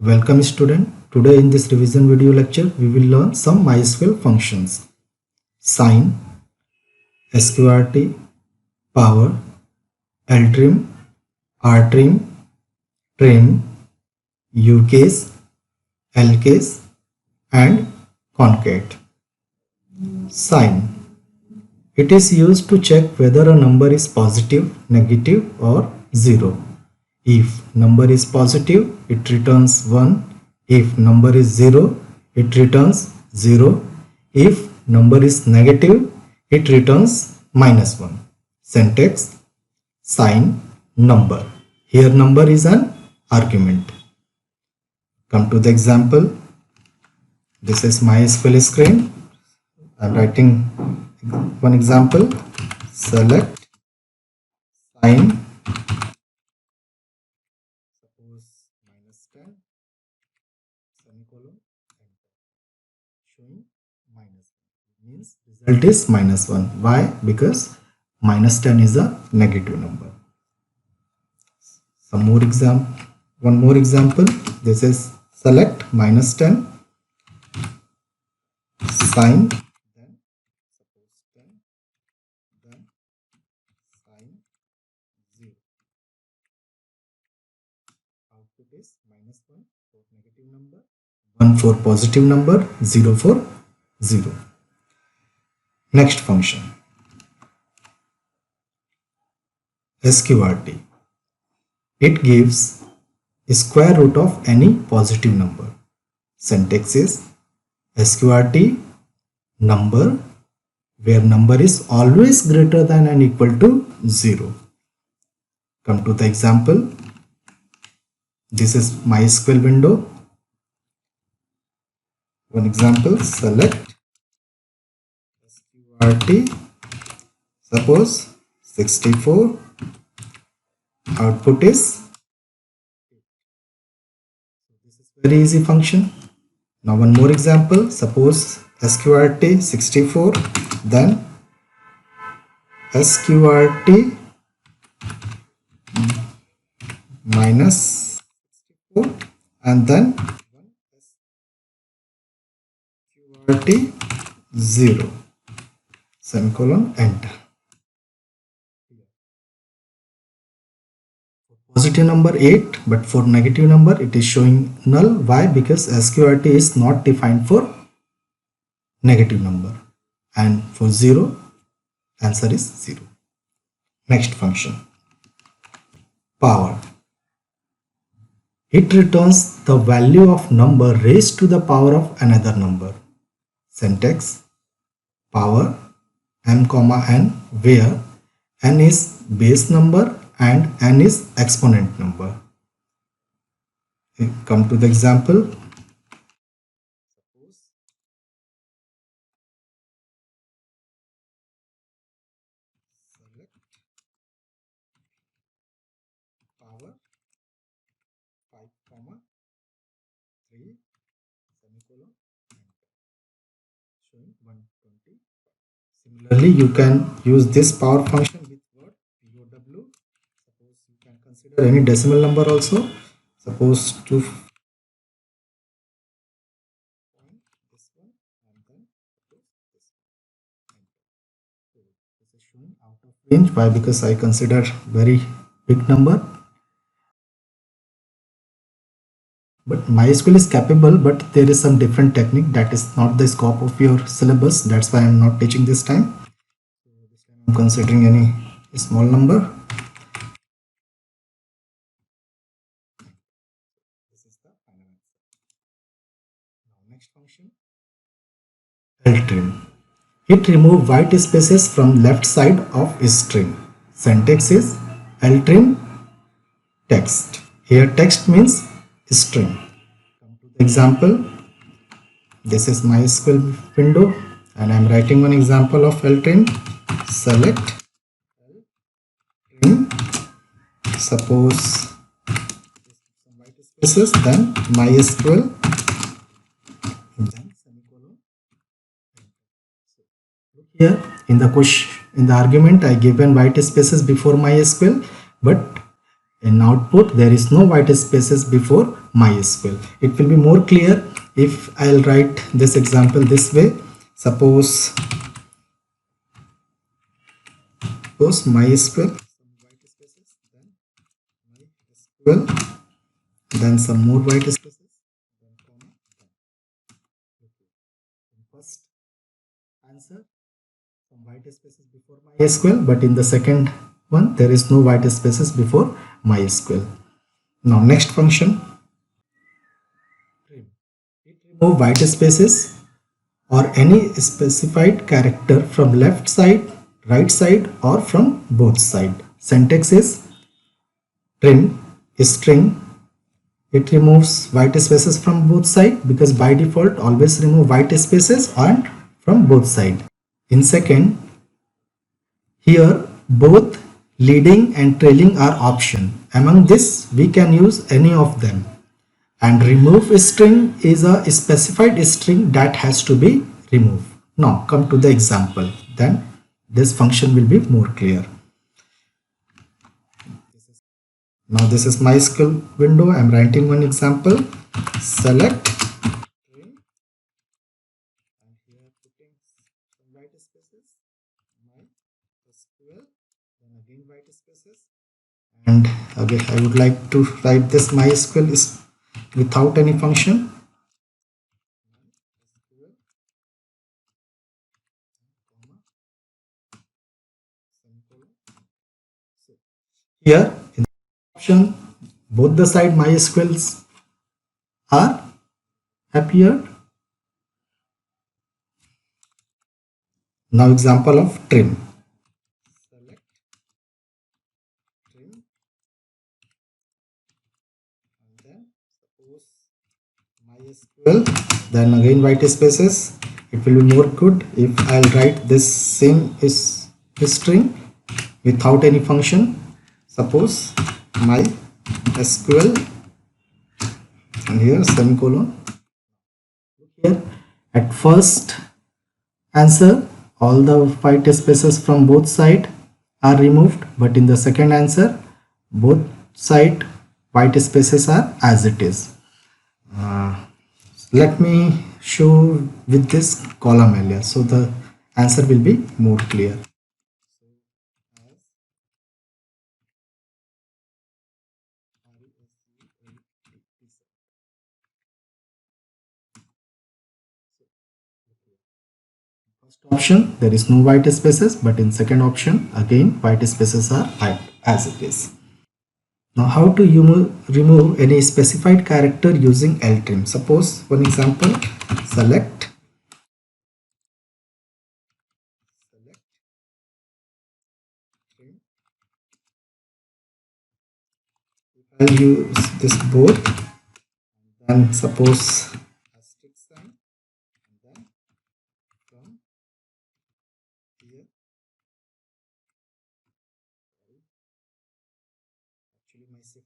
Welcome student. Today in this revision video lecture we will learn some MySQL functions. Sign, sqrt, power, ltrim, rtrim, trim, ucase, lcase and concat. Sign. It is used to check whether a number is positive, negative or 0. If number is positive, it returns 1. If number is 0, it returns 0. If number is negative, it returns -1. Syntax: sign number. Here number is an argument. Come to the example. This is MySQL screen. I am writing one example. Select sign, suppose -10, semicolon, showing -1 means result is -1. Why? Because -10 is a negative number. One more example. This is select -10, sign, then suppose 10, then sign 0. Output is -1 for negative number, 1 for positive number, 0 for 0. Next function, sqrt. It gives square root of any positive number. Syntax is sqrt number where number is always greater than and equal to 0. Come to the example. This is MySQL window. One example, select sqrt, suppose 64, output is, this is very easy function. Now one more example, suppose sqrt 64, then sqrt -64 and then sqrt 0, semicolon, enter. Positive number 8, but for negative number it is showing null. Why? Because sqrt is not defined for negative number, and for 0 answer is 0. Next function, power. It returns the value of number raised to the power of another number. Syntax: power m comma n, where n is base number and n is exponent number. Come to the example. Suppose select power 5 comma 3, semicolon, showing 120. Similarly, you can use this power function with word POW. Suppose you can consider any decimal number also. Suppose 2, this one, and then suppose this one. So this is showing out of range. Why? Because I consider very big number. But MySQL is capable, but there is some different technique that is not the scope of your syllabus. That's why I'm not teaching this time. So this time I'm considering any small number. This is the final answer. Now next function, ltrim. It removes white spaces from left side of a string. Syntax is ltrim text. Here text means string. Come to the example. This is MySQL window and I am writing one example of ltrim. Select ltrim, suppose some white spaces, then MySQL, then semicolon. So look here in the question, in the argument I given white spaces before MySQL, but In output, there is no white spaces before MySQL. It will be more clear if I'll write this example this way. Suppose MySQL, some white spaces, then MySQL, then some more white spaces, then comma, then first answer some white spaces before MySQL, but in the second one there is no white spaces before MySQL. Now next function, trim. It remove white spaces or any specified character from left side, right side, or from both side. Syntax is trim string. It removes white spaces from both sides because by default always remove white spaces and from both sides. In second, here both leading and trailing are option. Among this we can use any of them. And remove string is a specified string that has to be removed. Now come to the example, then this function will be more clear. Now this is MySQL window. I am writing one example. Select string and here putting some white spaces. MySQL, then again white spaces. And again I would like to write this MySQL is without any function. Here in the option, both the side MySQLs are appeared. Now example of trim. Select trim and then suppose MySQL, then again white spaces. It will be more good if I'll write this same is string without any function. Suppose MySQL and here semicolon. Here at first answer all the white spaces from both sides are removed, but in the second answer both side white spaces are as it is. Let me show with this column alias so the answer will be more clear. First option there is no white spaces, but in second option again white spaces are as it is. Now how to remove any specified character using ltrim. Suppose one example, select trim. I'll use this both, then suppose asterisk sign and then from here, actually my shift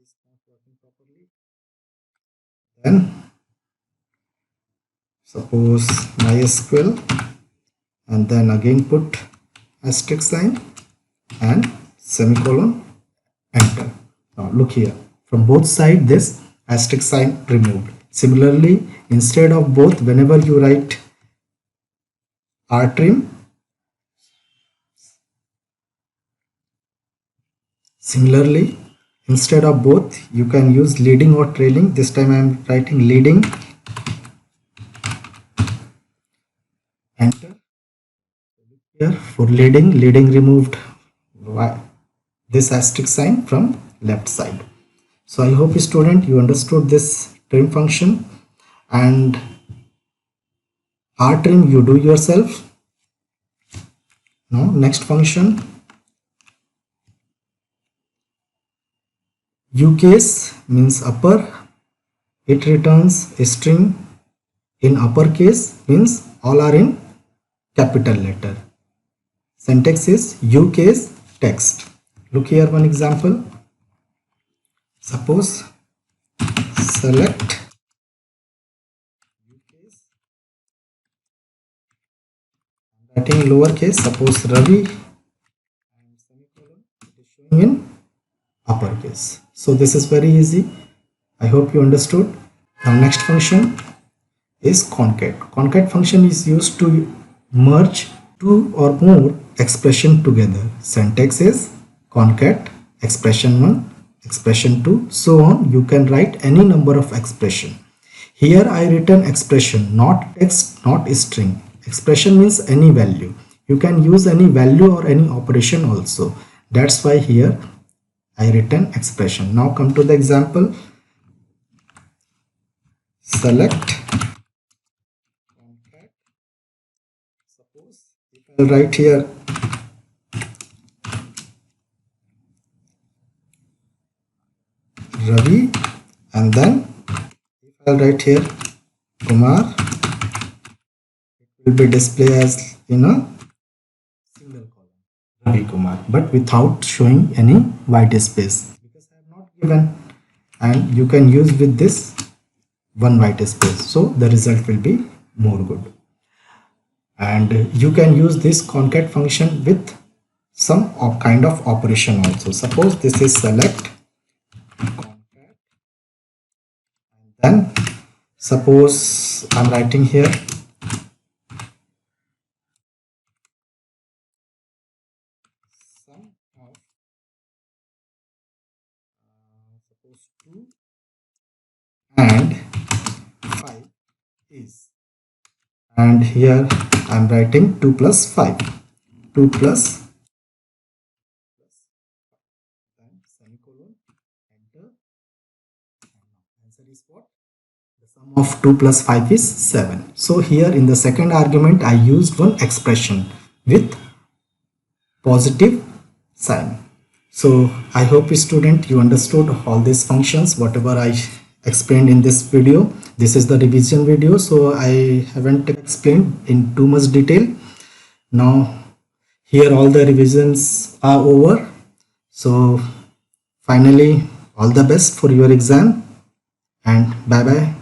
is not working properly. Then suppose MySQL and then again put asterisk sign and semicolon, enter. Now look here, from both sides this asterisk sign removed. Similarly, instead of both, whenever you write rtrim, similarly instead of both you can use leading or trailing. This time I am writing leading, enter. Here for leading removed this asterisk sign from left side. So I hope student you understood this trim function, and rtrim you do yourself. Now next function, ucase means upper. It returns a string in uppercase, means all are in capital letter. Syntax is ucase text. Look here one example. Suppose select ucase, writing in lowercase, suppose Ravi and semicolon, it is showing in uppercase. So this is very easy. I hope you understood. Now next function is concat. Concat function is used to merge two or more expression together. Syntax is concat expression 1, expression 2, so on. You can write any number of expression. Here I written expression, not text, not string. Expression means any value. You can use any value or any operation also. That's why here I written expression. Now come to the example. Select concat. Suppose if I write here Ravi, and then if I'll write here Kumar, it will be displayed as in a single column Ravi Kumar, but without showing any white space because I have not given, and you can use with this one white space, so the result will be more good. And you can use this concat function with some kind of operation also. Suppose this is select concat, and then suppose I'm writing here sum of suppose 2 and 5 is, and here I'm writing 2 plus 5, 2 plus then semicolon, enter, and answer is what? The sum of 2 plus 5 is 7. So here in the second argument I used one expression with positive sign. So I hope student you understood all these functions whatever I explained in this video. This is the revision video, so I haven't explained in too much detail. Now here all the revisions are over. So finally all the best for your exam, and bye bye.